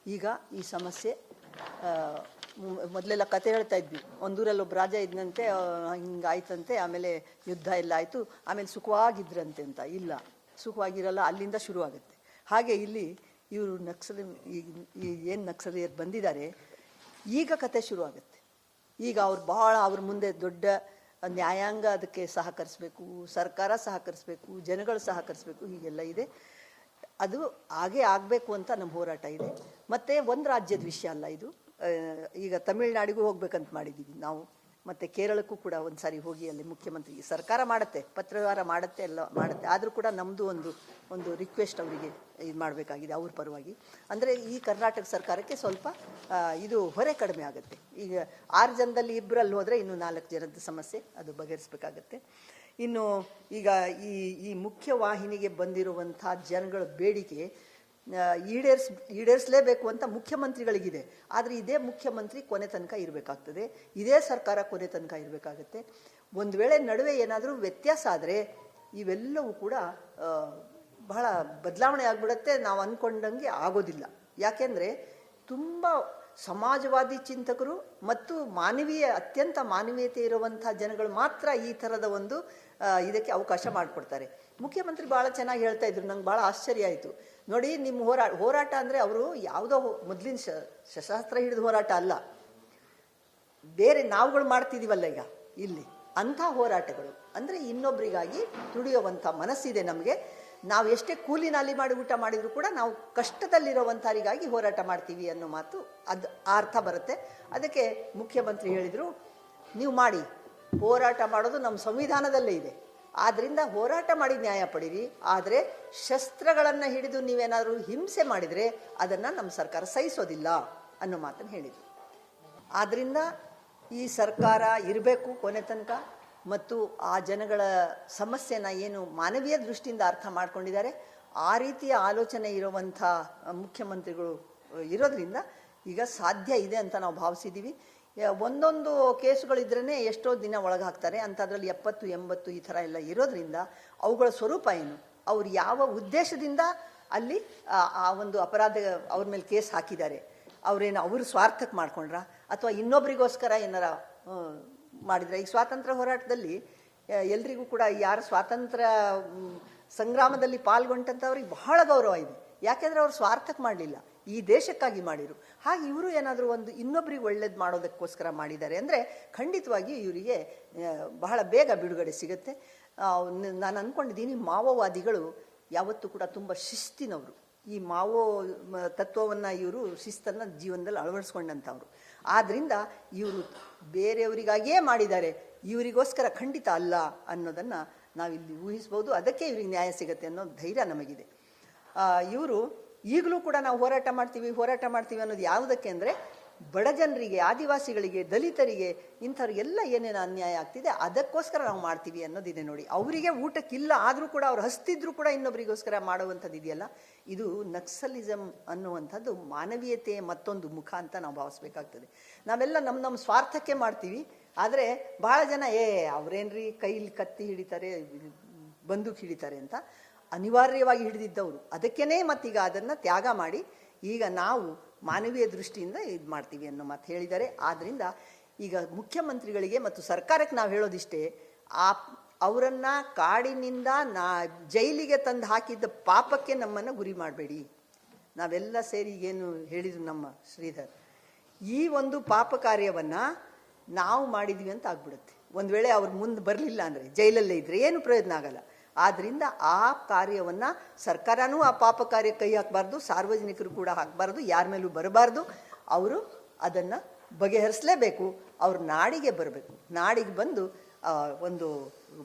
ಈಗ ಈ ಸಮಸ್ಯೆ ಮೊದಲೆಲ್ಲ ಕತೆ ಹೇಳ್ತಾ ಇದ್ವಿ, ಒಂದೂರಲ್ಲಿ ಒಬ್ಬ ರಾಜ ಇದ್ದಂತೆ, ಹಿಂಗಾಯ್ತಂತೆ, ಆಮೇಲೆ ಯುದ್ಧ ಎಲ್ಲ ಆಯಿತು, ಆಮೇಲೆ ಸುಖವಾಗಿದ್ರಂತೆ ಅಂತ. ಇಲ್ಲ, ಸುಖವಾಗಿರಲ್ಲ, ಅಲ್ಲಿಂದ ಶುರುವಾಗುತ್ತೆ. ಹಾಗೆ ಇಲ್ಲಿ ಇವರು ಏನು ನಕ್ಸಲೀಯರು ಬಂದಿದ್ದಾರೆ, ಈಗ ಕತೆ ಶುರುವಾಗುತ್ತೆ. ಈಗ ಅವ್ರ ಮುಂದೆ ದೊಡ್ಡ ನ್ಯಾಯಾಂಗ ಅದಕ್ಕೆ ಸಹಕರಿಸಬೇಕು, ಸರ್ಕಾರ ಸಹಕರಿಸಬೇಕು, ಜನಗಳು ಸಹಕರಿಸಬೇಕು, ಹೀಗೆಲ್ಲ ಇದೆ. ಅದು ಹಾಗೆ ಆಗಬೇಕು ಅಂತ ನಮ್ಮ ಹೋರಾಟ ಇದೆ. ಮತ್ತು ಒಂದು ರಾಜ್ಯದ ವಿಷಯ ಅಲ್ಲ ಇದು. ಈಗ ತಮಿಳುನಾಡಿಗೂ ಹೋಗ್ಬೇಕಂತ ಮಾಡಿದ್ದೀವಿ ನಾವು, ಮತ್ತು ಕೇರಳಕ್ಕೂ ಕೂಡ ಒಂದು ಸಾರಿ ಹೋಗಿ ಅಲ್ಲಿ ಮುಖ್ಯಮಂತ್ರಿಗೆ ಸರ್ಕಾರ ಮಾಡುತ್ತೆ, ಪತ್ರವ್ಯವಹಾರ ಮಾಡುತ್ತೆ, ಎಲ್ಲ ಮಾಡುತ್ತೆ. ಆದರೂ ಕೂಡ ನಮ್ಮದು ಒಂದು ರಿಕ್ವೆಸ್ಟ್ ಅವರಿಗೆ ಇದು ಮಾಡಬೇಕಾಗಿದೆ ಅವ್ರ ಪರವಾಗಿ. ಅಂದರೆ ಈ ಕರ್ನಾಟಕ ಸರ್ಕಾರಕ್ಕೆ ಸ್ವಲ್ಪ ಇದು ಹೊರೆ ಕಡಿಮೆ ಆಗುತ್ತೆ. ಈಗ 6 ಜನದಲ್ಲಿ 2 ಹೋದರೆ ಇನ್ನು 4 ಜನದ ಸಮಸ್ಯೆ ಅದು ಬಗೆಹರಿಸಬೇಕಾಗತ್ತೆ. ಇನ್ನು ಈಗ ಈ ಮುಖ್ಯವಾಹಿನಿಗೆ ಬಂದಿರುವಂಥ ಜನಗಳ ಬೇಡಿಕೆ ಈಡೇರಿಸಲೇಬೇಕು ಅಂತ ಮುಖ್ಯಮಂತ್ರಿಗಳಿಗಿದೆ. ಆದರೆ ಇದೇ ಮುಖ್ಯಮಂತ್ರಿ ಕೊನೆ ತನಕ ಇರಬೇಕಾಗ್ತದೆ, ಇದೇ ಸರ್ಕಾರ ಕೊನೆ ತನಕ ಇರಬೇಕಾಗತ್ತೆ. ಒಂದು ವೇಳೆ ನಡುವೆ ಏನಾದರೂ ವ್ಯತ್ಯಾಸ ಆದರೆ ಇವೆಲ್ಲವೂ ಕೂಡ ಬಹಳ ಬದಲಾವಣೆ ಆಗಿಬಿಡುತ್ತೆ. ನಾವು ಅಂದ್ಕೊಂಡಂಗೆ ಆಗೋದಿಲ್ಲ. ಯಾಕೆಂದರೆ ತುಂಬ ಸಮಾಜವಾದಿ ಚಿಂತಕರು ಮತ್ತು ಅತ್ಯಂತ ಮಾನವೀಯತೆ ಇರುವಂಥ ಜನಗಳು ಮಾತ್ರ ಈ ಥರದ ಒಂದು ಇದಕ್ಕೆ ಅವಕಾಶ ಮಾಡಿಕೊಡ್ತಾರೆ. ಮುಖ್ಯಮಂತ್ರಿ ಭಾಳ ಚೆನ್ನಾಗಿ ಹೇಳ್ತಾ ಇದ್ರು, ನಂಗೆ ಭಾಳ ಆಶ್ಚರ್ಯ ಆಯಿತು. ನೋಡಿ, ನಿಮ್ಮ ಹೋರಾಟ ಅಂದರೆ ಅವರು ಯಾವುದೋ ಮೊದಲಿನ ಶಸ್ತ್ರಾಸ್ತ್ರ ಹಿಡಿದು ಹೋರಾಟ ಅಲ್ಲ, ಬೇರೆ ನಾವುಗಳು ಮಾಡ್ತಿದ್ದೀವಲ್ಲ ಈಗ ಇಲ್ಲಿ, ಅಂಥ ಹೋರಾಟಗಳು. ಅಂದರೆ ಇನ್ನೊಬ್ಬರಿಗಾಗಿ ದುಡಿಯುವಂಥ ಮನಸ್ಸಿದೆ ನಮಗೆ. ನಾವು ಎಷ್ಟೇ ಕೂಲಿ ನಾಲಿ ಮಾಡಿ ಊಟ ಮಾಡಿದರೂ ಕೂಡ ನಾವು ಕಷ್ಟದಲ್ಲಿರುವಂಥವರಿಗಾಗಿ ಹೋರಾಟ ಮಾಡ್ತೀವಿ ಅನ್ನೋ ಮಾತು ಅದು ಅರ್ಥ ಬರುತ್ತೆ. ಅದಕ್ಕೆ ಮುಖ್ಯಮಂತ್ರಿ ಹೇಳಿದರು, ನೀವು ಮಾಡಿ, ಹೋರಾಟ ಮಾಡೋದು ನಮ್ಮ ಸಂವಿಧಾನದಲ್ಲೇ ಇದೆ, ಆದ್ದರಿಂದ ಹೋರಾಟ ಮಾಡಿ ನ್ಯಾಯ ಪಡೀರಿ. ಆದರೆ ಶಸ್ತ್ರಗಳನ್ನು ಹಿಡಿದು ನೀವೇನಾದರೂ ಹಿಂಸೆ ಮಾಡಿದರೆ ಅದನ್ನು ನಮ್ಮ ಸರ್ಕಾರ ಸಹಿಸೋದಿಲ್ಲ ಅನ್ನೋ ಮಾತನ್ನು ಹೇಳಿದರು. ಆದ್ದರಿಂದ ಈ ಸರ್ಕಾರ ಇರಬೇಕು ಕೊನೆ ತನಕ, ಮತ್ತು ಆ ಜನಗಳ ಸಮಸ್ಯೆನ ಏನು ಮಾನವೀಯ ದೃಷ್ಟಿಯಿಂದ ಅರ್ಥ ಮಾಡ್ಕೊಂಡಿದ್ದಾರೆ ಆ ರೀತಿಯ ಆಲೋಚನೆ ಇರುವಂಥ ಮುಖ್ಯಮಂತ್ರಿಗಳು ಇರೋದ್ರಿಂದ ಈಗ ಸಾಧ್ಯ ಇದೆ ಅಂತ ನಾವು ಭಾವಿಸಿದ್ದೀವಿ. ಒಂದೊಂದು ಕೇಸುಗಳಿದ್ರೇ ಎಷ್ಟೋ ದಿನ ಒಳಗೆ ಹಾಕ್ತಾರೆ, ಅಂಥದ್ರಲ್ಲಿ 70-80 ಈ ಥರ ಎಲ್ಲ ಇರೋದ್ರಿಂದ ಅವುಗಳ ಸ್ವರೂಪ ಏನು, ಅವ್ರು ಯಾವ ಉದ್ದೇಶದಿಂದ ಅಲ್ಲಿ ಆ ಒಂದು ಅಪರಾಧ ಅವ್ರ ಮೇಲೆ ಕೇಸ್ ಹಾಕಿದ್ದಾರೆ, ಅವರು ಸ್ವಾರ್ಥಕ್ಕೆ ಮಾಡ್ಕೊಂಡ್ರ ಅಥವಾ ಇನ್ನೊಬ್ರಿಗೋಸ್ಕರ ಏನಾರ ಮಾಡಿದರೆ. ಈ ಸ್ವಾತಂತ್ರ್ಯ ಹೋರಾಟದಲ್ಲಿ ಎಲ್ರಿಗೂ ಕೂಡ ಯಾರು ಸ್ವಾತಂತ್ರ್ಯ ಸಂಗ್ರಾಮದಲ್ಲಿ ಪಾಲ್ಗೊಂಡಂಥವ್ರಿಗೆ ಬಹಳ ಗೌರವ ಇದೆ. ಯಾಕೆಂದರೆ ಅವರು ಸ್ವಾರ್ಥಕ್ಕೆ ಮಾಡಲಿಲ್ಲ, ಈ ದೇಶಕ್ಕಾಗಿ ಮಾಡಿರು. ಹಾಗೆ ಇವರು ಏನಾದರೂ ಒಂದು ಇನ್ನೊಬ್ರಿಗೆ ಒಳ್ಳೇದು ಮಾಡೋದಕ್ಕೋಸ್ಕರ ಮಾಡಿದ್ದಾರೆ ಅಂದರೆ ಖಂಡಿತವಾಗಿ ಇವರಿಗೆ ಬಹಳ ಬೇಗ ಬಿಡುಗಡೆ ಸಿಗುತ್ತೆ. ನಾನು ಅಂದ್ಕೊಂಡಿದ್ದೀನಿ, ಮಾವೋವಾದಿಗಳು ಯಾವತ್ತೂ ಕೂಡ ತುಂಬ ಶಿಸ್ತಿನವರು. ಈ ಮಾವೋ ತತ್ವವನ್ನು ಇವರು ಶಿಸ್ತನ್ನು ಜೀವನದಲ್ಲಿ ಅಳವಡಿಸ್ಕೊಂಡಂಥವ್ರು. ಆದ್ದರಿಂದ ಇವರು ಬೇರೆಯವರಿಗಾಗಿಯೇ ಮಾಡಿದ್ದಾರೆ, ಇವರಿಗೋಸ್ಕರ ಖಂಡಿತ ಅಲ್ಲ ಅನ್ನೋದನ್ನು ನಾವಿಲ್ಲಿ ಊಹಿಸ್ಬೋದು. ಅದಕ್ಕೆ ಇವ್ರಿಗೆ ನ್ಯಾಯ ಸಿಗುತ್ತೆ ಅನ್ನೋ ಧೈರ್ಯ ನಮಗಿದೆ. ಇವರು ಈಗಲೂ ಕೂಡ ನಾವು ಹೋರಾಟ ಮಾಡ್ತೀವಿ ಅನ್ನೋದು ಯಾವುದಕ್ಕೆ ಅಂದರೆ, ಬಡ ಜನರಿಗೆ, ಆದಿವಾಸಿಗಳಿಗೆ, ದಲಿತರಿಗೆ, ಇಂಥವ್ರಿಗೆಲ್ಲ ಏನೇನು ಅನ್ಯಾಯ ಆಗ್ತಿದೆ ಅದಕ್ಕೋಸ್ಕರ ನಾವು ಮಾಡ್ತೀವಿ ಅನ್ನೋದಿದೆ. ನೋಡಿ, ಅವರಿಗೆ ಊಟಕ್ಕಿಲ್ಲ ಆದರೂ ಕೂಡ ಅವ್ರು ಹಸ್ತಿದ್ರು ಕೂಡ ಇನ್ನೊಬ್ರಿಗೋಸ್ಕರ ಮಾಡುವಂಥದ್ದು ಇದೆಯಲ್ಲ, ಇದು ನಕ್ಸಲಿಸಮ್ ಅನ್ನುವಂಥದ್ದು ಮಾನವೀಯತೆಯ ಮತ್ತೊಂದು ಮುಖ ಅಂತ ನಾವು ಭಾವಿಸ್ಬೇಕಾಗ್ತದೆ. ನಾವೆಲ್ಲ ನಮ್ಮ ಸ್ವಾರ್ಥಕ್ಕೆ ಮಾಡ್ತೀವಿ. ಆದರೆ ಭಾಳ ಜನ ಅವ್ರೇನ್ರಿ ಕೈಲಿ ಕತ್ತಿ ಹಿಡಿತಾರೆ, ಬಂದೂಕು ಹಿಡಿತಾರೆ ಅಂತ ಅನಿವಾರ್ಯವಾಗಿ ಹಿಡಿದಿದ್ದವರು. ಅದಕ್ಕೇ ಮತ್ತೀಗ ಅದನ್ನು ತ್ಯಾಗ ಮಾಡಿ ಈಗ ನಾವು ಮಾನವೀಯ ದೃಷ್ಟಿಯಿಂದ ಇದು ಮಾಡ್ತೀವಿ ಅನ್ನೋ ಮಾತು ಹೇಳಿದ್ದಾರೆ. ಆದ್ದರಿಂದ ಈಗ ಮುಖ್ಯಮಂತ್ರಿಗಳಿಗೆ ಮತ್ತು ಸರ್ಕಾರಕ್ಕೆ ನಾವು ಹೇಳೋದಿಷ್ಟೇ, ಅವರನ್ನು ಕಾಡಿನಿಂದ ಜೈಲಿಗೆ ತಂದು ಹಾಕಿದ್ದ ಪಾಪಕ್ಕೆ ನಮ್ಮನ್ನು ಗುರಿ ಮಾಡಬೇಡಿ. ನಾವೆಲ್ಲ ಸೇರಿ ಏನು ಹೇಳಿದ್ರು ನಮ್ಮ ಶ್ರೀಧರ್, ಈ ಒಂದು ಪಾಪ ಕಾರ್ಯವನ್ನು ನಾವು ಮಾಡಿದ್ವಿ ಅಂತ ಆಗ್ಬಿಡುತ್ತೆ. ಒಂದು ವೇಳೆ ಅವ್ರು ಮುಂದೆ ಬರಲಿಲ್ಲ ಅಂದರೆ, ಜೈಲಲ್ಲೇ ಇದ್ದರೆ ಏನು ಪ್ರಯೋಜನ ಆಗಲ್ಲ. ಆದ್ದರಿಂದ ಆ ಕಾರ್ಯವನ್ನು ಸರ್ಕಾರನೂ ಆ ಪಾಪ ಕಾರ್ಯ ಕೈ ಹಾಕಬಾರ್ದು, ಸಾರ್ವಜನಿಕರು ಕೂಡ ಹಾಕಬಾರ್ದು, ಯಾರ ಮೇಲೂ ಬರಬಾರ್ದು. ಅವರು ಅದನ್ನು ಬಗೆಹರಿಸಲೇಬೇಕು. ಅವರು ನಾಡಿಗೆ ಬರಬೇಕು, ನಾಡಿಗೆ ಬಂದು ಒಂದು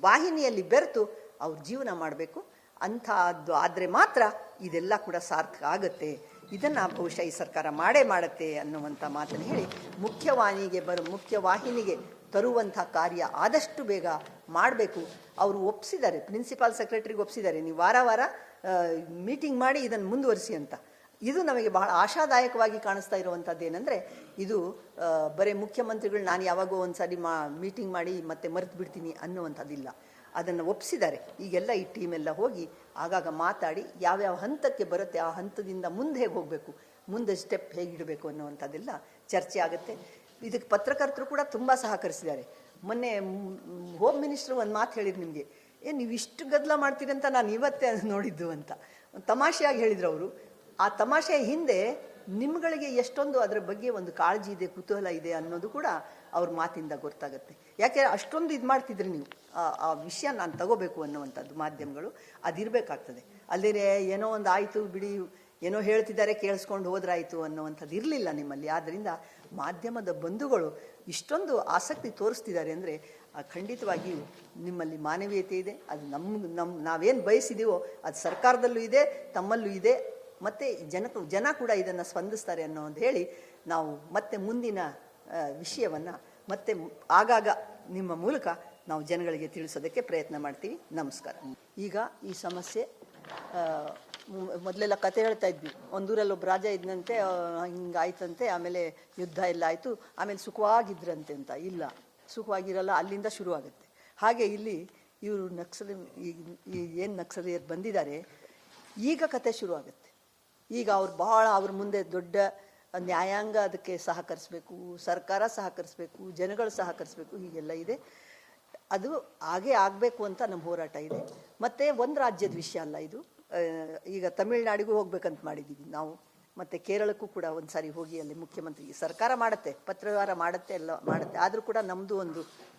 ವಾಹಿನಿಯಲ್ಲಿ ಬೆರೆತು ಅವ್ರ ಜೀವನ ಮಾಡಬೇಕು. ಅಂಥದ್ದು ಆದರೆ ಮಾತ್ರ ಇದೆಲ್ಲ ಕೂಡ ಸಾರ್ಥಕ ಆಗುತ್ತೆ. ಇದನ್ನು ಬಹುಶಃ ಈ ಸರ್ಕಾರ ಮಾಡುತ್ತೆ ಅನ್ನುವಂಥ ಮಾತನ್ನು ಹೇಳಿ, ಮುಖ್ಯವಾಹಿನಿಗೆ ತರುವಂಥ ಕಾರ್ಯ ಆದಷ್ಟು ಬೇಗ ಮಾಡಬೇಕು. ಅವರು ಒಪ್ಪಿಸಿದ್ದಾರೆ, ಪ್ರಿನ್ಸಿಪಾಲ್ ಸೆಕ್ರೆಟರಿಗೆ ಒಪ್ಪಿಸಿದ್ದಾರೆ, ನೀವು ವಾರ ಮೀಟಿಂಗ್ ಮಾಡಿ ಇದನ್ನು ಮುಂದುವರಿಸಿ ಅಂತ. ಇದು ನಮಗೆ ಬಹಳ ಆಶಾದಾಯಕವಾಗಿ ಕಾಣಿಸ್ತಾ ಇರುವಂಥದ್ದು. ಏನಂದರೆ, ಇದು ಬರೀ ಮುಖ್ಯಮಂತ್ರಿಗಳು ನಾನು ಯಾವಾಗೋ ಒಂದು ಸಾರಿ ಮೀಟಿಂಗ್ ಮಾಡಿ ಮತ್ತೆ ಮರೆತು ಬಿಡ್ತೀನಿ ಅನ್ನುವಂಥದ್ದಿಲ್ಲ. ಅದನ್ನು ಒಪ್ಪಿಸಿದ್ದಾರೆ. ಈಗೆಲ್ಲ ಈ ಟೀಮೆಲ್ಲ ಹೋಗಿ ಆಗಾಗ ಮಾತಾಡಿ ಯಾವ್ಯಾವ ಹಂತಕ್ಕೆ ಬರುತ್ತೆ ಆ ಹಂತದಿಂದ ಮುಂದೆ ಹೇಗೆ ಹೋಗಬೇಕು ಮುಂದೆ ಸ್ಟೆಪ್ ಹೇಗಿಡಬೇಕು ಅನ್ನುವಂಥದ್ದೆಲ್ಲ ಚರ್ಚೆ ಆಗುತ್ತೆ. ಇದಕ್ಕೆ ಪತ್ರಕರ್ತರು ಕೂಡ ತುಂಬ ಸಹಕರಿಸಿದ್ದಾರೆ. ಮೊನ್ನೆ ಹೋಮ್ ಮಿನಿಸ್ಟ್ರು ಒಂದು ಮಾತು ಹೇಳಿದ್ರು ನಿಮಗೆ, ನೀವು ಇಷ್ಟು ಗದ್ದಲ ಮಾಡ್ತೀರಿ ಅಂತ ನಾನು ಇವತ್ತೇ ನೋಡಿದ್ದು ಅಂತ ತಮಾಷೆಯಾಗಿ ಹೇಳಿದ್ರು ಅವರು. ಆ ತಮಾಷೆಯ ಹಿಂದೆ ನಿಮ್ಗಳಿಗೆ ಎಷ್ಟೊಂದು ಅದರ ಬಗ್ಗೆ ಒಂದು ಕಾಳಜಿ ಇದೆ, ಕುತೂಹಲ ಇದೆ ಅನ್ನೋದು ಕೂಡ ಅವ್ರ ಮಾತಿಂದ ಗೊತ್ತಾಗುತ್ತೆ. ಯಾಕೆ ಅಷ್ಟೊಂದು ಇದು ಮಾಡ್ತಿದ್ರಿ ನೀವು, ಆ ವಿಷಯ ನಾನು ತಗೋಬೇಕು ಅನ್ನುವಂಥದ್ದು ಮಾಧ್ಯಮಗಳು ಅದಿರಬೇಕಾಗ್ತದೆ. ಅಲ್ಲದೇ ಏನೋ ಒಂದು ಆಯಿತು ಬಿಡಿ, ಏನೋ ಹೇಳ್ತಿದ್ದಾರೆ ಕೇಳಿಸ್ಕೊಂಡು ಹೋದ್ರಾಯ್ತು ಅನ್ನುವಂಥದ್ದು ಇರಲಿಲ್ಲ ನಿಮ್ಮಲ್ಲಿ. ಆದ್ದರಿಂದ ಮಾಧ್ಯಮದ ಬಂಧುಗಳು ಇಷ್ಟೊಂದು ಆಸಕ್ತಿ ತೋರಿಸ್ತಿದ್ದಾರೆ ಅಂದರೆ ಖಂಡಿತವಾಗಿಯೂ ನಿಮ್ಮಲ್ಲಿ ಮಾನವೀಯತೆ ಇದೆ. ಅದು ನಾವೇನು ಬಯಸಿದೀವೋ ಅದು ಸರ್ಕಾರದಲ್ಲೂ ಇದೆ, ತಮ್ಮಲ್ಲೂ ಇದೆ, ಮತ್ತು ಜನ ಕೂಡ ಇದನ್ನು ಸ್ಪಂದಿಸ್ತಾರೆ ಅನ್ನೋದು ಹೇಳಿ ನಾವು ಮತ್ತೆ ಮುಂದಿನ ವಿಷಯವನ್ನು ಮತ್ತೆ ಆಗಾಗ ನಿಮ್ಮ ಮೂಲಕ ನಾವು ಜನಗಳಿಗೆ ತಿಳಿಸೋದಕ್ಕೆ ಪ್ರಯತ್ನ ಮಾಡ್ತೀವಿ. ನಮಸ್ಕಾರ. ಈಗ ಈ ಸಮಸ್ಯೆ ಮೊದಲೆಲ್ಲ ಕತೆ ಹೇಳ್ತಾ ಇದ್ವಿ, ಒಂದೂರಲ್ಲಿ ಒಬ್ಬ ರಾಜ ಇದ್ದಂತೆ, ಹಿಂಗಾಯ್ತಂತೆ, ಆಮೇಲೆ ಯುದ್ಧ ಎಲ್ಲ ಆಯಿತು, ಆಮೇಲೆ ಸುಖವಾಗಿದ್ರಂತೆ ಅಂತ. ಇಲ್ಲ, ಸುಖವಾಗಿರಲ್ಲ, ಅಲ್ಲಿಂದ ಶುರುವಾಗುತ್ತೆ. ಹಾಗೆ ಇಲ್ಲಿ ಇವರು ಏನು ನಕ್ಸಲೀಯರು ಬಂದಿದ್ದಾರೆ, ಈಗ ಕತೆ ಶುರುವಾಗುತ್ತೆ. ಈಗ ಅವ್ರ ಮುಂದೆ ದೊಡ್ಡ ನ್ಯಾಯಾಂಗ ಅದಕ್ಕೆ ಸಹಕರಿಸಬೇಕು, ಸರ್ಕಾರ ಸಹಕರಿಸಬೇಕು, ಜನಗಳು ಸಹಕರಿಸಬೇಕು, ಹೀಗೆಲ್ಲ ಇದೆ. ಅದು ಹಾಗೇ ಆಗಬೇಕು ಅಂತ ನಮ್ಮ ಹೋರಾಟ ಇದೆ. ಮತ್ತು ಒಂದು ರಾಜ್ಯದ ವಿಷಯ ಅಲ್ಲ ಇದು. ಈಗ ತಮಿಳುನಾಡಿಗೂ ಹೋಗ್ಬೇಕಂತ ಮಾಡಿದ್ದೀವಿ ನಾವು, ಮತ್ತು ಕೇರಳಕ್ಕೂ ಕೂಡ ಒಂದು ಸಾರಿ ಹೋಗಿ ಅಲ್ಲಿ ಮುಖ್ಯಮಂತ್ರಿ ಸರ್ಕಾರ ಮಾಡುತ್ತೆ, ಪತ್ರವ್ಯವಹಾರ ಮಾಡುತ್ತೆ, ಎಲ್ಲ ಮಾಡುತ್ತೆ. ಆದರೂ ಕೂಡ ನಮ್ಮದು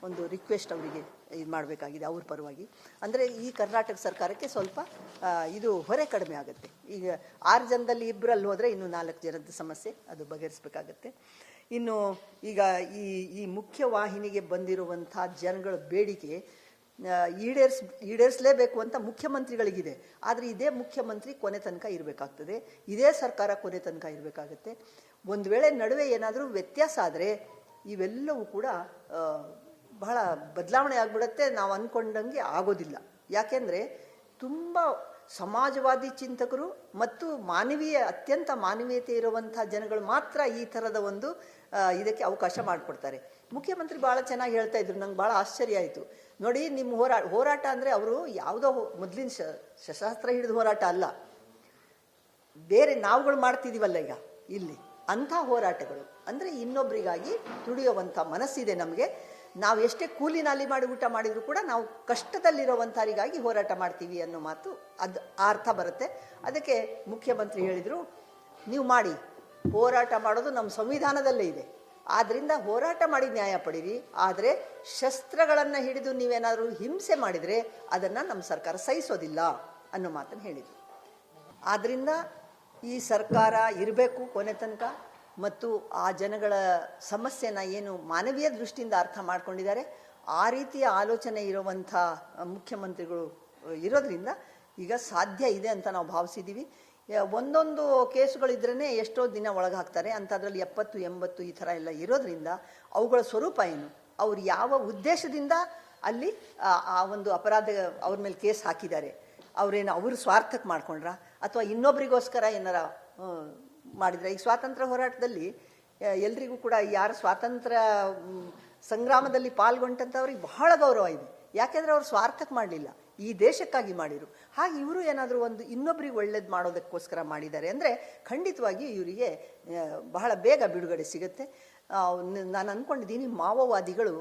ಒಂದು ರಿಕ್ವೆಸ್ಟ್ ಅವರಿಗೆ ಇದು ಮಾಡಬೇಕಾಗಿದೆ ಅವ್ರ ಪರವಾಗಿ. ಅಂದರೆ ಈ ಕರ್ನಾಟಕ ಸರ್ಕಾರಕ್ಕೆ ಸ್ವಲ್ಪ ಇದು ಹೊರೆ ಕಡಿಮೆ ಆಗುತ್ತೆ. ಈಗ 6 ಜನದಲ್ಲಿ 2 ಹೋದರೆ ಇನ್ನು 4 ಜನದ ಸಮಸ್ಯೆ ಅದು ಬಗೆಹರಿಸಬೇಕಾಗತ್ತೆ. ಇನ್ನು ಈಗ ಈ ಮುಖ್ಯವಾಹಿನಿಗೆ ಬಂದಿರುವಂಥ ಜನಗಳ ಬೇಡಿಕೆ ಈಡೇರಿಸಲೇಬೇಕು ಅಂತ ಮುಖ್ಯಮಂತ್ರಿಗಳಿಗಿದೆ. ಆದರೆ ಇದೇ ಮುಖ್ಯಮಂತ್ರಿ ಕೊನೆ ತನಕ ಇರಬೇಕಾಗ್ತದೆ, ಇದೇ ಸರ್ಕಾರ ಕೊನೆ ತನಕ ಇರಬೇಕಾಗತ್ತೆ. ಒಂದು ವೇಳೆ ನಡುವೆ ಏನಾದರೂ ವ್ಯತ್ಯಾಸ ಆದರೆ ಇವೆಲ್ಲವೂ ಕೂಡ ಬಹಳ ಬದಲಾವಣೆ ಆಗಿಬಿಡುತ್ತೆ. ನಾವು ಅಂದ್ಕೊಂಡಂಗೆ ಆಗೋದಿಲ್ಲ. ಯಾಕೆಂದರೆ ತುಂಬ ಸಮಾಜವಾದಿ ಚಿಂತಕರು ಮತ್ತು ಅತ್ಯಂತ ಮಾನವೀಯತೆ ಇರುವಂಥ ಜನಗಳು ಮಾತ್ರ ಈ ಥರದ ಒಂದು ಇದಕ್ಕೆ ಅವಕಾಶ ಮಾಡಿಕೊಡ್ತಾರೆ. ಮುಖ್ಯಮಂತ್ರಿ ಭಾಳ ಚೆನ್ನಾಗಿ ಹೇಳ್ತಾ ಇದ್ರು, ನಂಗೆ ಭಾಳ ಆಶ್ಚರ್ಯ ಆಯಿತು. ನೋಡಿ, ನಿಮ್ಮ ಹೋರಾಟ ಅಂದರೆ ಅವರು ಯಾವುದೋ ಮೊದಲಿನ ಶಸ್ತ್ರಾಸ್ತ್ರ ಹಿಡಿದು ಹೋರಾಟ ಅಲ್ಲ, ಬೇರೆ ನಾವುಗಳು ಮಾಡ್ತಿದ್ದೀವಲ್ಲ ಈಗ ಇಲ್ಲಿ ಅಂಥ ಹೋರಾಟಗಳು. ಅಂದರೆ ಇನ್ನೊಬ್ಬರಿಗಾಗಿ ದುಡಿಯುವಂಥ ಮನಸ್ಸಿದೆ ನಮಗೆ. ನಾವು ಎಷ್ಟೇ ಕೂಲಿ ನಾಲಿ ಮಾಡಿ ಊಟ ಮಾಡಿದರೂ ಕೂಡ ನಾವು ಕಷ್ಟದಲ್ಲಿರುವಂಥವರಿಗಾಗಿ ಹೋರಾಟ ಮಾಡ್ತೀವಿ ಅನ್ನೋ ಮಾತು ಅದು ಅರ್ಥ ಬರುತ್ತೆ. ಅದಕ್ಕೆ ಮುಖ್ಯಮಂತ್ರಿ ಹೇಳಿದರು, ನೀವು ಮಾಡಿ, ಹೋರಾಟ ಮಾಡೋದು ನಮ್ಮ ಸಂವಿಧಾನದಲ್ಲೇ ಇದೆ, ಆದ್ದರಿಂದ ಹೋರಾಟ ಮಾಡಿ ನ್ಯಾಯ ಪಡೀರಿ. ಆದರೆ ಶಸ್ತ್ರಗಳನ್ನು ಹಿಡಿದು ನೀವೇನಾದರೂ ಹಿಂಸೆ ಮಾಡಿದರೆ ಅದನ್ನು ನಮ್ಮ ಸರ್ಕಾರ ಸಹಿಸೋದಿಲ್ಲ ಅನ್ನೋ ಮಾತನ್ನು ಹೇಳಿದರು. ಆದ್ದರಿಂದ ಈ ಸರ್ಕಾರ ಇರಬೇಕು ಕೊನೆ ತನಕ, ಮತ್ತು ಆ ಜನಗಳ ಸಮಸ್ಯೆನ ಏನು ಮಾನವೀಯ ದೃಷ್ಟಿಯಿಂದ ಅರ್ಥ ಮಾಡ್ಕೊಂಡಿದ್ದಾರೆ ಆ ರೀತಿಯ ಆಲೋಚನೆ ಇರುವಂಥ ಮುಖ್ಯಮಂತ್ರಿಗಳು ಇರೋದ್ರಿಂದ ಈಗ ಸಾಧ್ಯ ಇದೆ ಅಂತ ನಾವು ಭಾವಿಸಿದ್ದೀವಿ. ಒಂದೊಂದು ಕೇಸುಗಳಿದ್ರೇ ಎಷ್ಟೋ ದಿನ ಒಳಗೆ ಹಾಕ್ತಾರೆ, ಅಂಥದ್ರಲ್ಲಿ 70-80 ಈ ಥರ ಎಲ್ಲ ಇರೋದ್ರಿಂದ ಅವುಗಳ ಸ್ವರೂಪ ಏನು, ಅವ್ರು ಯಾವ ಉದ್ದೇಶದಿಂದ ಅಲ್ಲಿ ಆ ಒಂದು ಅಪರಾಧ ಅವ್ರ ಮೇಲೆ ಕೇಸ್ ಹಾಕಿದ್ದಾರೆ, ಅವ್ರ ಸ್ವಾರ್ಥಕ್ಕೆ ಮಾಡ್ಕೊಂಡ್ರ ಅಥವಾ ಇನ್ನೊಬ್ರಿಗೋಸ್ಕರ ಏನಾರ ಮಾಡಿದ್ರೆ. ಈ ಸ್ವಾತಂತ್ರ್ಯ ಹೋರಾಟದಲ್ಲಿ ಎಲ್ರಿಗೂ ಕೂಡ ಯಾರು ಸ್ವಾತಂತ್ರ್ಯ ಸಂಗ್ರಾಮದಲ್ಲಿ ಪಾಲ್ಗೊಂಡಂಥವ್ರಿಗೆ ಬಹಳ ಗೌರವ ಇದೆ. ಯಾಕೆಂದರೆ ಅವ್ರು ಸ್ವಾರ್ಥಕ್ಕೆ ಮಾಡಲಿಲ್ಲ, ಈ ದೇಶಕ್ಕಾಗಿ ಮಾಡಿದರು. ಹಾಗೆ ಇವರು ಏನಾದರೂ ಒಂದು ಇನ್ನೊಬ್ರಿಗೆ ಒಳ್ಳೇದು ಮಾಡೋದಕ್ಕೋಸ್ಕರ ಮಾಡಿದ್ದಾರೆ ಅಂದರೆ ಖಂಡಿತವಾಗಿ ಇವರಿಗೆ ಬಹಳ ಬೇಗ ಬಿಡುಗಡೆ ಸಿಗುತ್ತೆ. ನಾನು ಅಂದ್ಕೊಂಡಿದ್ದೀನಿ, ಮಾವೋವಾದಿಗಳು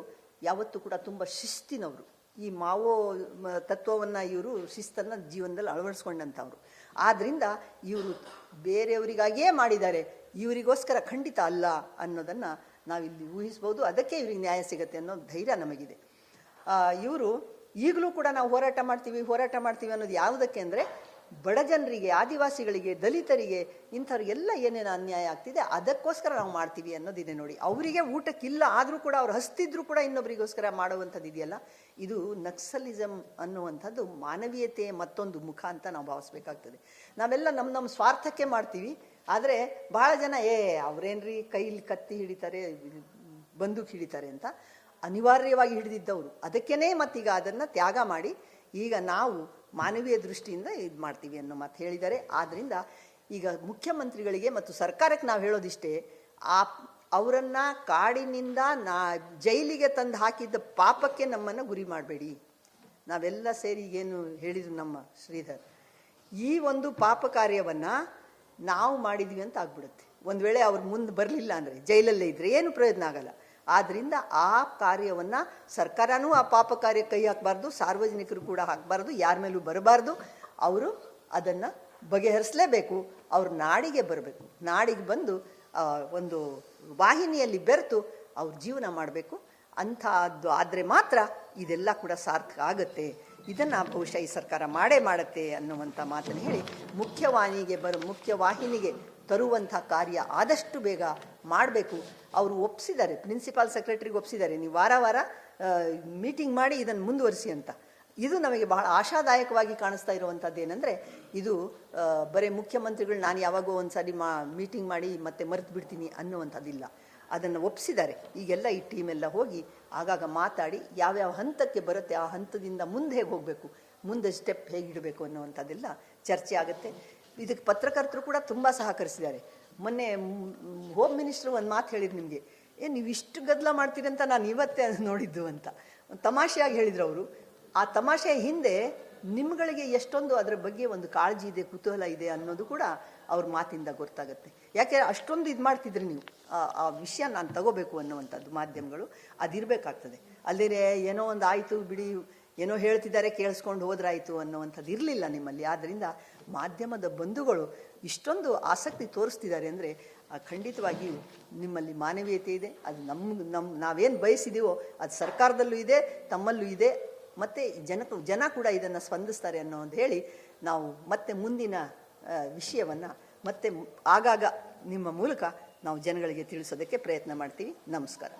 ಯಾವತ್ತೂ ಕೂಡ ತುಂಬ ಶಿಸ್ತಿನವರು. ಈ ಮಾವೋ ತತ್ವವನ್ನು ಇವರು ಶಿಸ್ತನ್ನು ಜೀವನದಲ್ಲಿ ಅಳವಡಿಸ್ಕೊಂಡಂಥವ್ರು. ಆದ್ದರಿಂದ ಇವರು ಬೇರೆಯವರಿಗಾಗಿಯೇ ಮಾಡಿದ್ದಾರೆ, ಇವರಿಗೋಸ್ಕರ ಖಂಡಿತ ಅಲ್ಲ ಅನ್ನೋದನ್ನು ನಾವಿಲ್ಲಿ ಊಹಿಸ್ಬೋದು. ಅದಕ್ಕೆ ಇವ್ರಿಗೆ ನ್ಯಾಯ ಸಿಗುತ್ತೆ ಅನ್ನೋ ಧೈರ್ಯ ನಮಗಿದೆ. ಇವರು ಈಗಲೂ ಕೂಡ ನಾವು ಹೋರಾಟ ಮಾಡ್ತೀವಿ ಅನ್ನೋದು ಯಾವುದಕ್ಕೆ ಅಂದರೆ ಬಡ ಜನರಿಗೆ, ಆದಿವಾಸಿಗಳಿಗೆ, ದಲಿತರಿಗೆ, ಇಂಥವ್ರಿಗೆಲ್ಲ ಏನೇನು ಅನ್ಯಾಯ ಆಗ್ತಿದೆ ಅದಕ್ಕೋಸ್ಕರ ನಾವು ಮಾಡ್ತೀವಿ ಅನ್ನೋದಿದೆ. ನೋಡಿ, ಅವರಿಗೆ ಊಟಕ್ಕಿಲ್ಲ ಆದರೂ ಕೂಡ ಅವ್ರು ಹಸ್ತಿದ್ರು ಕೂಡ ಇನ್ನೊಬ್ಬರಿಗೋಸ್ಕರ ಮಾಡುವಂಥದ್ದು ಇದೆಯಲ್ಲ, ಇದು ನಕ್ಸಲಿಸಮ್ ಅನ್ನುವಂಥದ್ದು ಮಾನವೀಯತೆಯ ಮತ್ತೊಂದು ಮುಖ ಅಂತ ನಾವು ಭಾವಿಸ್ಬೇಕಾಗ್ತದೆ. ನಾವೆಲ್ಲ ನಮ್ಮ ಸ್ವಾರ್ಥಕ್ಕೆ ಮಾಡ್ತೀವಿ. ಆದರೆ ಬಹಳ ಜನ ಅವ್ರೇನ್ರಿ ಕೈಲಿ ಕತ್ತಿ ಹಿಡಿತಾರೆ, ಬಂದೂಕ್ ಹಿಡಿತಾರೆ ಅಂತ ಅನಿವಾರ್ಯವಾಗಿ ಹಿಡಿದಿದ್ದವರು. ಅದಕ್ಕೇ ಮತ್ತೀಗ ಅದನ್ನು ತ್ಯಾಗ ಮಾಡಿ ಈಗ ನಾವು ಮಾನವೀಯ ದೃಷ್ಟಿಯಿಂದ ಇದು ಮಾಡ್ತೀವಿ ಅನ್ನೋ ಮಾತು ಹೇಳಿದ್ದಾರೆ. ಆದ್ದರಿಂದ ಈಗ ಮುಖ್ಯಮಂತ್ರಿಗಳಿಗೆ ಮತ್ತು ಸರ್ಕಾರಕ್ಕೆ ನಾವು ಹೇಳೋದಿಷ್ಟೇ, ಅವರನ್ನು ಕಾಡಿನಿಂದ ಜೈಲಿಗೆ ತಂದು ಹಾಕಿದ್ದ ಪಾಪಕ್ಕೆ ನಮ್ಮನ್ನು ಗುರಿ ಮಾಡಬೇಡಿ. ನಾವೆಲ್ಲ ಸೇರಿ ಏನು ಹೇಳಿದ್ರು ನಮ್ಮ ಶ್ರೀಧರ್, ಈ ಒಂದು ಪಾಪ ಕಾರ್ಯವನ್ನು ನಾವು ಮಾಡಿದ್ವಿ ಅಂತ ಆಗ್ಬಿಡುತ್ತೆ. ಒಂದು ವೇಳೆ ಅವ್ರು ಮುಂದೆ ಬರಲಿಲ್ಲ ಅಂದರೆ, ಜೈಲಲ್ಲೇ ಇದ್ದರೆ ಏನು ಪ್ರಯೋಜನ ಆಗಲ್ಲ. ಆದ್ದರಿಂದ ಆ ಕಾರ್ಯವನ್ನು ಸರ್ಕಾರನೂ ಆ ಪಾಪ ಕಾರ್ಯ ಕೈ ಹಾಕಬಾರ್ದು, ಸಾರ್ವಜನಿಕರು ಕೂಡ ಹಾಕಬಾರ್ದು, ಯಾರ ಮೇಲೂ ಬರಬಾರ್ದು. ಅವರು ಅದನ್ನು ಬಗೆಹರಿಸಲೇಬೇಕು. ಅವ್ರು ನಾಡಿಗೆ ಬರಬೇಕು, ನಾಡಿಗೆ ಬಂದು ಒಂದು ವಾಹಿನಿಯಲ್ಲಿ ಬೆರೆತು ಅವ್ರ ಜೀವನ ಮಾಡಬೇಕು. ಅಂಥದ್ದು ಆದರೆ ಮಾತ್ರ ಇದೆಲ್ಲ ಕೂಡ ಸಾರ್ಥಕ ಆಗುತ್ತೆ. ಇದನ್ನು ಬಹುಶಃ ಈ ಸರ್ಕಾರ ಮಾಡೇ ಮಾಡುತ್ತೆ ಅನ್ನುವಂಥ ಮಾತನ್ನು ಹೇಳಿ, ಮುಖ್ಯವಾಹಿನಿಗೆ ತರುವಂಥ ಕಾರ್ಯ ಆದಷ್ಟು ಬೇಗ ಮಾಡಬೇಕು. ಅವರು ಒಪ್ಪಿಸಿದ್ದಾರೆ, ಪ್ರಿನ್ಸಿಪಾಲ್ ಸೆಕ್ರೆಟರಿಗೆ ಒಪ್ಪಿಸಿದ್ದಾರೆ, ನೀವು ವಾರ ವಾರ ಮೀಟಿಂಗ್ ಮಾಡಿ ಇದನ್ನು ಮುಂದುವರಿಸಿ ಅಂತ. ಇದು ನಮಗೆ ಬಹಳ ಆಶಾದಾಯಕವಾಗಿ ಕಾಣಿಸ್ತಾ ಇರುವಂಥದ್ದು. ಏನಂದರೆ ಇದು ಬರೀ ಮುಖ್ಯಮಂತ್ರಿಗಳು ನಾನು ಯಾವಾಗೋ ಒಂದು ಸಾರಿ ಮೀಟಿಂಗ್ ಮಾಡಿ ಮತ್ತೆ ಮರೆತು ಬಿಡ್ತೀನಿ ಅನ್ನುವಂಥದ್ದಿಲ್ಲ. ಅದನ್ನು ಒಪ್ಪಿಸಿದ್ದಾರೆ. ಈಗೆಲ್ಲ ಈ ಟೀಮೆಲ್ಲ ಹೋಗಿ ಆಗಾಗ ಮಾತಾಡಿ ಯಾವ್ಯಾವ ಹಂತಕ್ಕೆ ಬರುತ್ತೆ ಆ ಹಂತದಿಂದ ಮುಂದೆ ಹೇಗೆ ಹೋಗಬೇಕು, ಮುಂದೆ ಸ್ಟೆಪ್ ಹೇಗಿಡಬೇಕು ಅನ್ನುವಂಥದ್ದೆಲ್ಲ ಚರ್ಚೆ ಆಗುತ್ತೆ. ಇದಕ್ಕೆ ಪತ್ರಕರ್ತರು ಕೂಡ ತುಂಬ ಸಹಕರಿಸಿದ್ದಾರೆ. ಮೊನ್ನೆ ಹೋಮ್ ಮಿನಿಸ್ಟ್ರು ಒಂದು ಮಾತು ಹೇಳಿದ್ರು, ನಿಮಗೆ ನೀವು ಇಷ್ಟು ಗದ್ದಲ ಮಾಡ್ತೀರಿ ಅಂತ ನಾನು ಇವತ್ತೇ ನೋಡಿದ್ದು ಅಂತ ತಮಾಷೆಯಾಗಿ ಹೇಳಿದ್ರು ಅವರು. ಆ ತಮಾಷೆಯ ಹಿಂದೆ ನಿಮ್ಗಳಿಗೆ ಎಷ್ಟೊಂದು ಅದರ ಬಗ್ಗೆ ಒಂದು ಕಾಳಜಿ ಇದೆ, ಕುತೂಹಲ ಇದೆ ಅನ್ನೋದು ಕೂಡ ಅವ್ರ ಮಾತಿಂದ ಗೊತ್ತಾಗುತ್ತೆ. ಯಾಕೆ ಅಷ್ಟೊಂದು ಇದು ಮಾಡ್ತಿದ್ರಿ ನೀವು, ಆ ವಿಷಯ ನಾನು ತಗೋಬೇಕು ಅನ್ನುವಂಥದ್ದು ಮಾಧ್ಯಮಗಳು ಅದಿರಬೇಕಾಗ್ತದೆ. ಅಲ್ಲದೇ ಏನೋ ಒಂದು ಆಯಿತು ಬಿಡಿ, ಏನೋ ಹೇಳ್ತಿದ್ದಾರೆ ಕೇಳಿಸ್ಕೊಂಡು ಹೋದ್ರಾಯಿತು ಅನ್ನುವಂಥದ್ದು ಇರಲಿಲ್ಲ ನಿಮ್ಮಲ್ಲಿ. ಆದ್ದರಿಂದ ಮಾಧ್ಯಮದ ಬಂಧುಗಳು ಇಷ್ಟೊಂದು ಆಸಕ್ತಿ ತೋರಿಸ್ತಿದ್ದಾರೆ ಅಂದರೆ ಖಂಡಿತವಾಗಿಯೂ ನಿಮ್ಮಲ್ಲಿ ಮಾನವೀಯತೆ ಇದೆ. ಅದು ನಾವೇನು ಬಯಸಿದೀವೋ ಅದು ಸರ್ಕಾರದಲ್ಲೂ ಇದೆ, ತಮ್ಮಲ್ಲೂ ಇದೆ. ಮತ್ತು ಜನ ಕೂಡ ಇದನ್ನು ಸ್ಪಂದಿಸ್ತಾರೆ ಅನ್ನೋದು ಹೇಳಿ, ನಾವು ಮತ್ತೆ ಮುಂದಿನ ವಿಷಯವನ್ನು ಮತ್ತೆ ಆಗಾಗ ನಿಮ್ಮ ಮೂಲಕ ನಾವು ಜನಗಳಿಗೆ ತಿಳಿಸೋದಕ್ಕೆ ಪ್ರಯತ್ನ ಮಾಡ್ತೀವಿ. ನಮಸ್ಕಾರ.